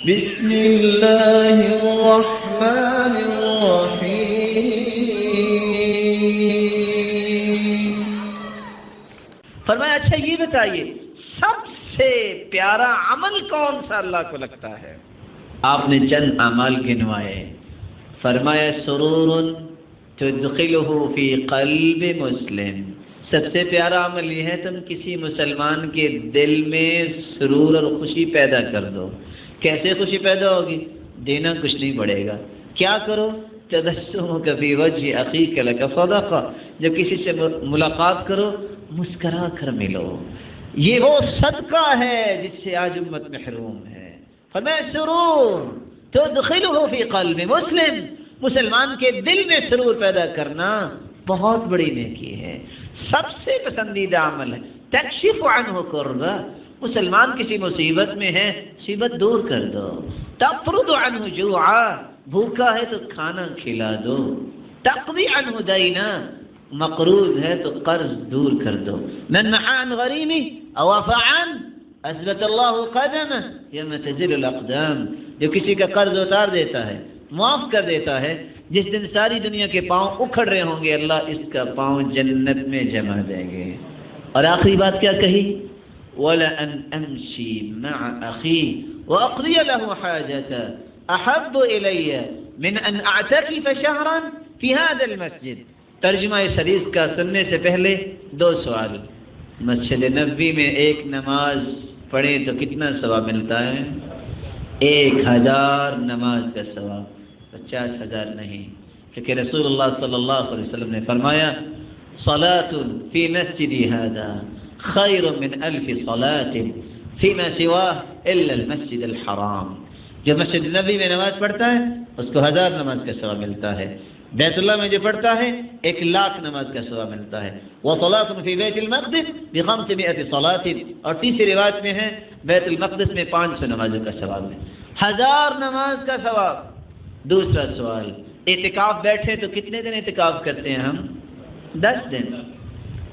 بسم اللہ الرحمن الرحیم۔ فرمایا اچھا یہ بتائیے سب سے پیارا عمل کون سا اللہ کو لگتا ہے؟ آپ نے چند اعمال گنوائے، فرمایا سرور تدخلہ فی قلب مسلم، سب سے پیارا عمل یہ ہے تم کسی مسلمان کے دل میں سرور اور خوشی پیدا کر دو۔ کیسے خوشی پیدا ہوگی؟ دینا کچھ نہیں پڑے گا، کیا کرو؟ تبسمک فی وجہ اخیک لک صدقہ، جب کسی سے ملاقات کرو مسکرا کر ملو، یہ وہ صدقہ ہے جس سے آج امت محروم ہے۔ فرمایا سرور تدخلہ فی قلب مسلم، مسلمان کے دل میں سرور پیدا کرنا بہت بڑی نیکی ہے، سب سے پسندیدہ عمل ہے۔ تکشف عنہ کربہ، مسلمان کسی مصیبت میں ہے مصیبت دور کر دو۔ تفرد عنہ جوعا، بھوکا ہے تو کھانا کھلا دو۔ تقضی عنہ دینا، مقروض ہے تو قرض دور کر دو۔ من نحى عن غریمی او عفا عنہ اثبت اللہ قدمہ یوم تزل الاقدام، جو کسی کا قرض اتار دیتا ہے، معاف کر دیتا ہے، جس دن ساری دنیا کے پاؤں اکھڑ رہے ہوں گے اللہ اس کا پاؤں جنت میں جما دیں گے۔ اور آخری بات کیا کہی؟ وَلَأَنْ أَمْشِي مَعَ أَخِي وَأَقْضِيَ لَهُ حَاجَةً أَحَبُّ إِلَيَّ مِنْ أَنْ أَعْتَكِفَ شَهْرًا فِي هَذَا الْمَسْجِدِ۔ ترجمہ اس حدیث کا سننے سے پہلے دو سوال۔ مسجد نبوی میں ایک نماز پڑھیں تو کتنا ثواب ملتا ہے؟ 1000 نماز کا ثواب، 50,000 نہیں، کیونکہ رسول اللہ صلی اللہ علیہ وسلم نے فرمایا صلاۃ فی مسجدی ھذا خیر من 1000 صلاۃ فیما سواہ الا المسجد الحرام۔ جو مسجد نبوی میں نماز پڑھتا ہے اس کو 1000 نماز کا ثواب ملتا ہے، بیت اللہ میں جو پڑھتا ہے 1,00,000 نماز کا ثواب ملتا ہے۔ وصلاۃ فی بیت المقدس ب500 صلاۃ، اور تیسری روایت میں ہے بیت المقدس میں 500 نمازوں کا ثواب ہے، 1000 نماز کا ثواب۔ دوسرا سوال، اعتکاف بیٹھے تو کتنے دن اعتکاف کرتے ہیں ہم؟ 10 دن۔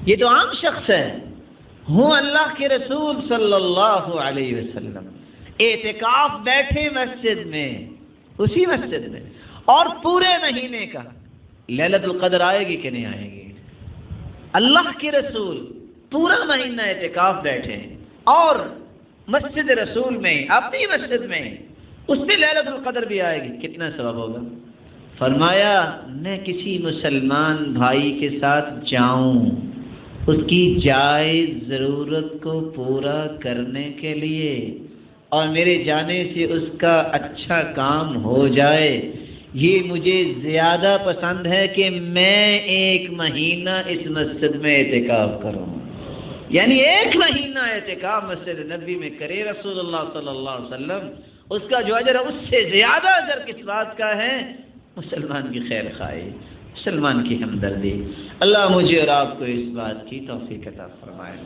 یہ تو عام شخص ہے، ہوں اللہ کے رسول صلی اللہ علیہ وسلم اعتکاف بیٹھے مسجد میں، اسی مسجد میں، اور پورے مہینے کا لیلۃ القدر آئے گی کہ نہیں آئے گی؟ اللہ کے رسول پورا مہینہ اعتکاف بیٹھے اور مسجد رسول میں، اپنی مسجد میں، اس میں لیلۃ القدر بھی آئے گی، کتنا ثواب ہوگا؟ فرمایا میں کسی مسلمان بھائی کے ساتھ جاؤں اس کی جائز ضرورت کو پورا کرنے کے لیے اور میرے جانے سے اس کا اچھا کام ہو جائے، یہ مجھے زیادہ پسند ہے کہ میں 1 مہینہ اس مسجد میں اعتکاف کروں۔ یعنی 1 مہینہ اعتکاف مسجد نبوی میں کرے رسول اللہ صلی اللہ علیہ وسلم، اس کا جو اجر ہے اس سے زیادہ اجر کس بات کا ہے؟ مسلمان کی خیر خواہی، مسلمان کی ہمدردی۔ اللہ مجھے اور آپ کو اس بات کی توفیق عطا فرمائے۔